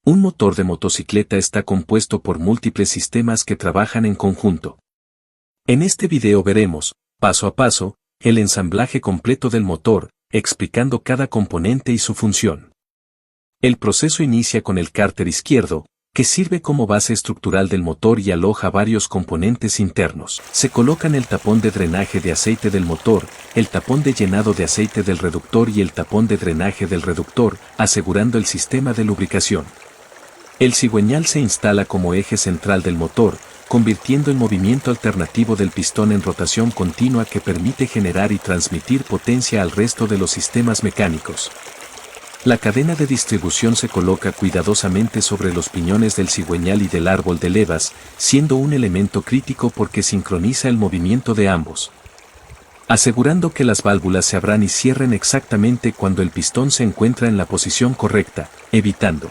Un motor de motocicleta está compuesto por múltiples sistemas que trabajan en conjunto. En este video veremos, paso a paso, el ensamblaje completo del motor, explicando cada componente y su función. El proceso inicia con el cárter izquierdo, que sirve como base estructural del motor y aloja varios componentes internos. Se colocan el tapón de drenaje de aceite del motor, el tapón de llenado de aceite del reductor y el tapón de drenaje del reductor, asegurando el sistema de lubricación. El cigüeñal se instala como eje central del motor, convirtiendo el movimiento alternativo del pistón en rotación continua que permite generar y transmitir potencia al resto de los sistemas mecánicos. La cadena de distribución se coloca cuidadosamente sobre los piñones del cigüeñal y del árbol de levas, siendo un elemento crítico porque sincroniza el movimiento de ambos, asegurando que las válvulas se abran y cierren exactamente cuando el pistón se encuentra en la posición correcta, evitando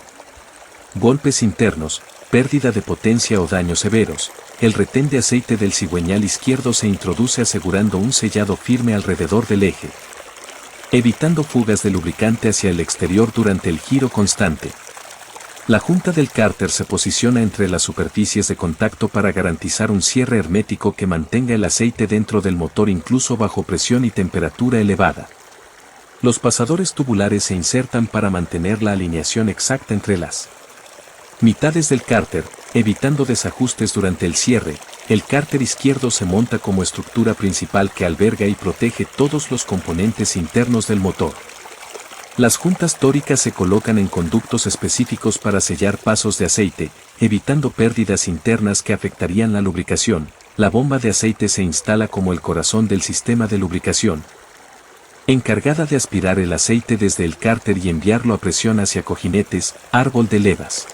golpes internos, pérdida de potencia o daños severos. El retén de aceite del cigüeñal izquierdo se introduce asegurando un sellado firme alrededor del eje, evitando fugas de lubricante hacia el exterior durante el giro constante. La junta del cárter se posiciona entre las superficies de contacto para garantizar un cierre hermético que mantenga el aceite dentro del motor incluso bajo presión y temperatura elevada. Los pasadores tubulares se insertan para mantener la alineación exacta entre las mitades del cárter, evitando desajustes durante el cierre. El cárter izquierdo se monta como estructura principal que alberga y protege todos los componentes internos del motor. Las juntas tóricas se colocan en conductos específicos para sellar pasos de aceite, evitando pérdidas internas que afectarían la lubricación. La bomba de aceite se instala como el corazón del sistema de lubricación, encargada de aspirar el aceite desde el cárter y enviarlo a presión hacia cojinetes, árbol de levas,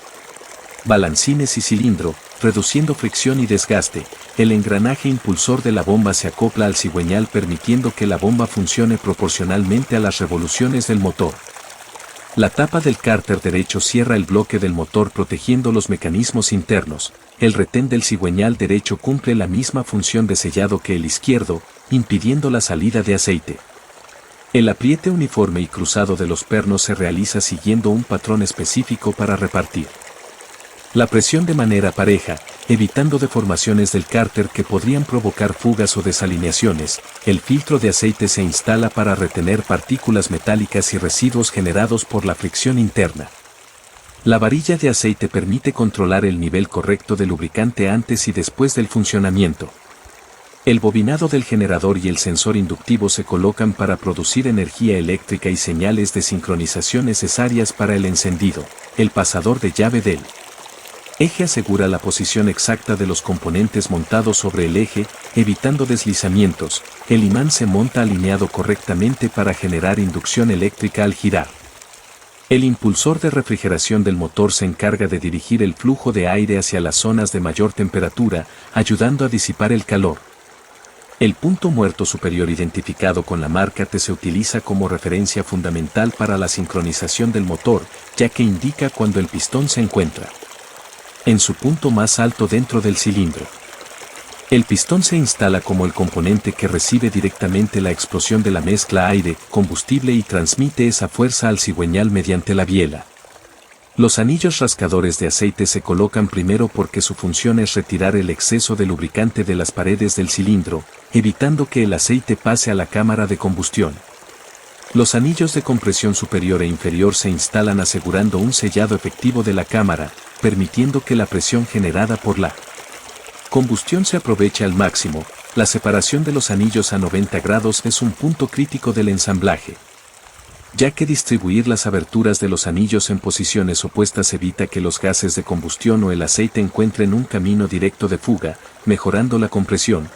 balancines y cilindro, reduciendo fricción y desgaste. El engranaje impulsor de la bomba se acopla al cigüeñal permitiendo que la bomba funcione proporcionalmente a las revoluciones del motor. La tapa del cárter derecho cierra el bloque del motor protegiendo los mecanismos internos. El retén del cigüeñal derecho cumple la misma función de sellado que el izquierdo, impidiendo la salida de aceite. El apriete uniforme y cruzado de los pernos se realiza siguiendo un patrón específico para repartir la presión de manera pareja, evitando deformaciones del cárter que podrían provocar fugas o desalineaciones. El filtro de aceite se instala para retener partículas metálicas y residuos generados por la fricción interna. La varilla de aceite permite controlar el nivel correcto de lubricante antes y después del funcionamiento. El bobinado del generador y el sensor inductivo se colocan para producir energía eléctrica y señales de sincronización necesarias para el encendido. El pasador de llave del eje asegura la posición exacta de los componentes montados sobre el eje, evitando deslizamientos. El imán se monta alineado correctamente para generar inducción eléctrica al girar. El impulsor de refrigeración del motor se encarga de dirigir el flujo de aire hacia las zonas de mayor temperatura, ayudando a disipar el calor. El punto muerto superior identificado con la marca T se utiliza como referencia fundamental para la sincronización del motor, ya que indica cuando el pistón se encuentra en su punto más alto dentro del cilindro. El pistón se instala como el componente que recibe directamente la explosión de la mezcla aire-combustible y transmite esa fuerza al cigüeñal mediante la biela. Los anillos rascadores de aceite se colocan primero porque su función es retirar el exceso de lubricante de las paredes del cilindro, evitando que el aceite pase a la cámara de combustión. Los anillos de compresión superior e inferior se instalan asegurando un sellado efectivo de la cámara, permitiendo que la presión generada por la combustión se aproveche al máximo. La separación de los anillos a 90 grados es un punto crítico del ensamblaje, ya que distribuir las aberturas de los anillos en posiciones opuestas evita que los gases de combustión o el aceite encuentren un camino directo de fuga, mejorando la compresión,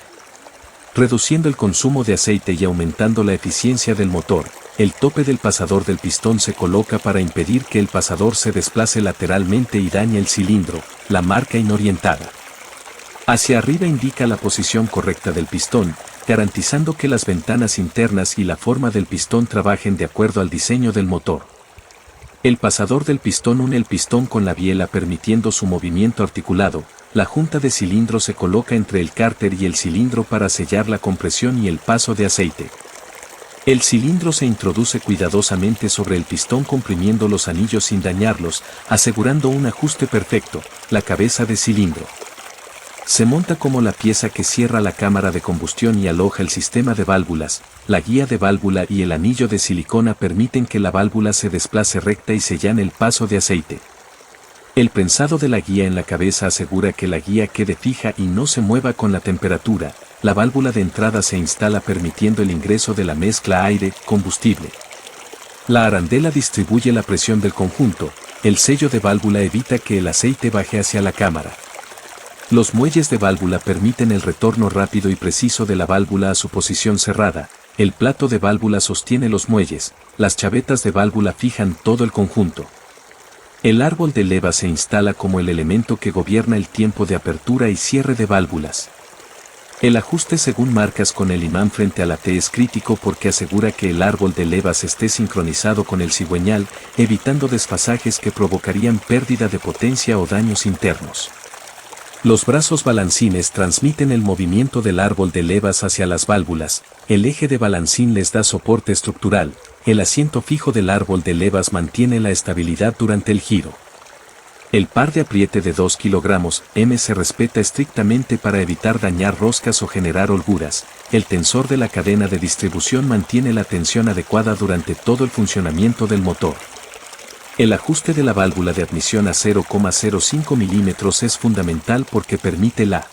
reduciendo el consumo de aceite y aumentando la eficiencia del motor. El tope del pasador del pistón se coloca para impedir que el pasador se desplace lateralmente y dañe el cilindro. La marca inorientada hacia arriba indica la posición correcta del pistón, garantizando que las ventanas internas y la forma del pistón trabajen de acuerdo al diseño del motor. El pasador del pistón une el pistón con la biela permitiendo su movimiento articulado. La junta de cilindro se coloca entre el cárter y el cilindro para sellar la compresión y el paso de aceite. El cilindro se introduce cuidadosamente sobre el pistón comprimiendo los anillos sin dañarlos, asegurando un ajuste perfecto, la cabeza de cilindro. Se monta como la pieza que cierra la cámara de combustión y aloja el sistema de válvulas. La guía de válvula y el anillo de silicona permiten que la válvula se desplace recta y sellan el paso de aceite. El prensado de la guía en la cabeza asegura que la guía quede fija y no se mueva con la temperatura. La válvula de entrada se instala permitiendo el ingreso de la mezcla aire-combustible. La arandela distribuye la presión del conjunto. El sello de válvula evita que el aceite baje hacia la cámara. Los muelles de válvula permiten el retorno rápido y preciso de la válvula a su posición cerrada. El plato de válvula sostiene los muelles. Las chavetas de válvula fijan todo el conjunto. El árbol de leva se instala como el elemento que gobierna el tiempo de apertura y cierre de válvulas. El ajuste según marcas con el imán frente a la T es crítico porque asegura que el árbol de levas esté sincronizado con el cigüeñal, evitando desfasajes que provocarían pérdida de potencia o daños internos. Los brazos balancines transmiten el movimiento del árbol de levas hacia las válvulas, el eje de balancín les da soporte estructural, el asiento fijo del árbol de levas mantiene la estabilidad durante el giro. El par de apriete de 2 kg se respeta estrictamente para evitar dañar roscas o generar holguras. El tensor de la cadena de distribución mantiene la tensión adecuada durante todo el funcionamiento del motor. El ajuste de la válvula de admisión a 0,05 milímetros es fundamental porque permite la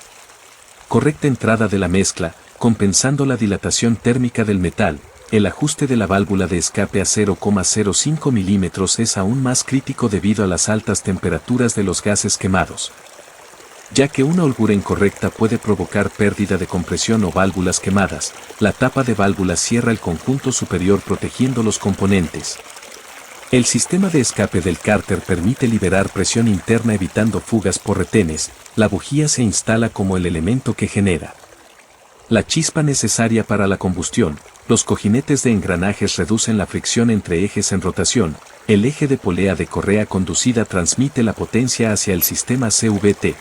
correcta entrada de la mezcla, compensando la dilatación térmica del metal. El ajuste de la válvula de escape a 0,05 milímetros es aún más crítico debido a las altas temperaturas de los gases quemados, ya que una holgura incorrecta puede provocar pérdida de compresión o válvulas quemadas. La tapa de válvula cierra el conjunto superior protegiendo los componentes. El sistema de escape del cárter permite liberar presión interna evitando fugas por retenes. La bujía se instala como el elemento que genera la chispa necesaria para la combustión. Los cojinetes de engranajes reducen la fricción entre ejes en rotación. El eje de polea de correa conducida transmite la potencia hacia el sistema CVT.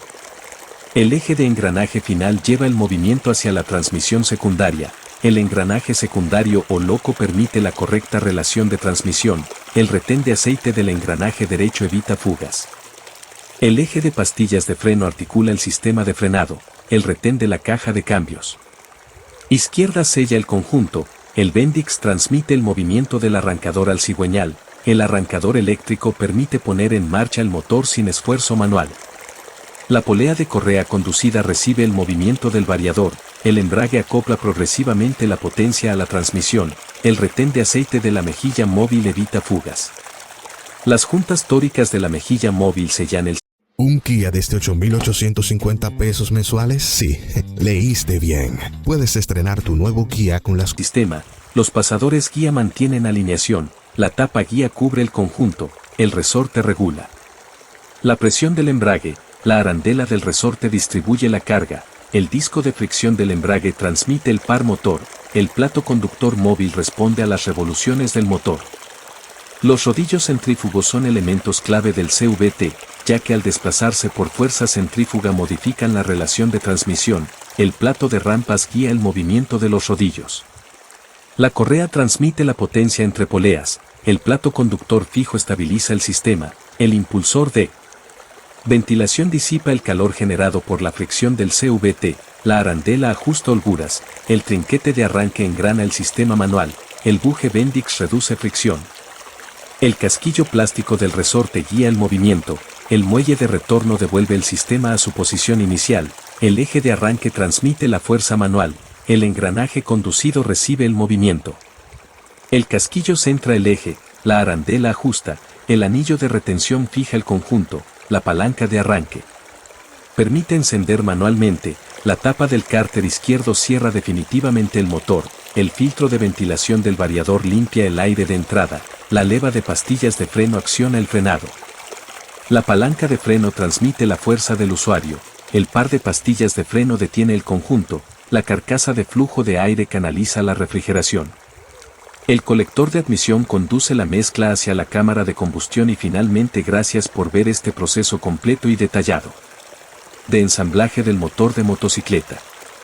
El eje de engranaje final lleva el movimiento hacia la transmisión secundaria. El engranaje secundario o loco permite la correcta relación de transmisión. El retén de aceite del engranaje derecho evita fugas. El eje de pastillas de freno articula el sistema de frenado. El retén de la caja de cambios izquierda sella el conjunto. El Bendix transmite el movimiento del arrancador al cigüeñal. El arrancador eléctrico permite poner en marcha el motor sin esfuerzo manual. La polea de correa conducida recibe el movimiento del variador. El embrague acopla progresivamente la potencia a la transmisión. El retén de aceite de la mejilla móvil evita fugas. Las juntas tóricas de la mejilla móvil sellan el... ¿Un Kia desde 8,850 pesos mensuales? Sí, leíste bien. Puedes estrenar tu nuevo Kia con las... Sistema. Los pasadores guía mantienen alineación. La tapa guía cubre el conjunto. El resorte regula la presión del embrague. La arandela del resorte distribuye la carga. El disco de fricción del embrague transmite el par motor. El plato conductor móvil responde a las revoluciones del motor. Los rodillos centrífugos son elementos clave del CVT, ya que al desplazarse por fuerza centrífuga modifican la relación de transmisión. El plato de rampas guía el movimiento de los rodillos. La correa transmite la potencia entre poleas. El plato conductor fijo estabiliza el sistema. El impulsor de ventilación disipa el calor generado por la fricción del CVT. La arandela ajusta holguras. El trinquete de arranque engrana el sistema manual. El buje Bendix reduce fricción. El casquillo plástico del resorte guía el movimiento. El muelle de retorno devuelve el sistema a su posición inicial. El eje de arranque transmite la fuerza manual. El engranaje conducido recibe el movimiento. El casquillo centra el eje. La arandela ajusta. El anillo de retención fija el conjunto. La palanca de arranque permite encender manualmente. La tapa del cárter izquierdo cierra definitivamente el motor. El filtro de ventilación del variador limpia el aire de entrada. La leva de pastillas de freno acciona el frenado. La palanca de freno transmite la fuerza del usuario. El par de pastillas de freno detiene el conjunto. La carcasa de flujo de aire canaliza la refrigeración. El colector de admisión conduce la mezcla hacia la cámara de combustión y finalmente gracias por ver este proceso completo y detallado de ensamblaje del motor de motocicleta.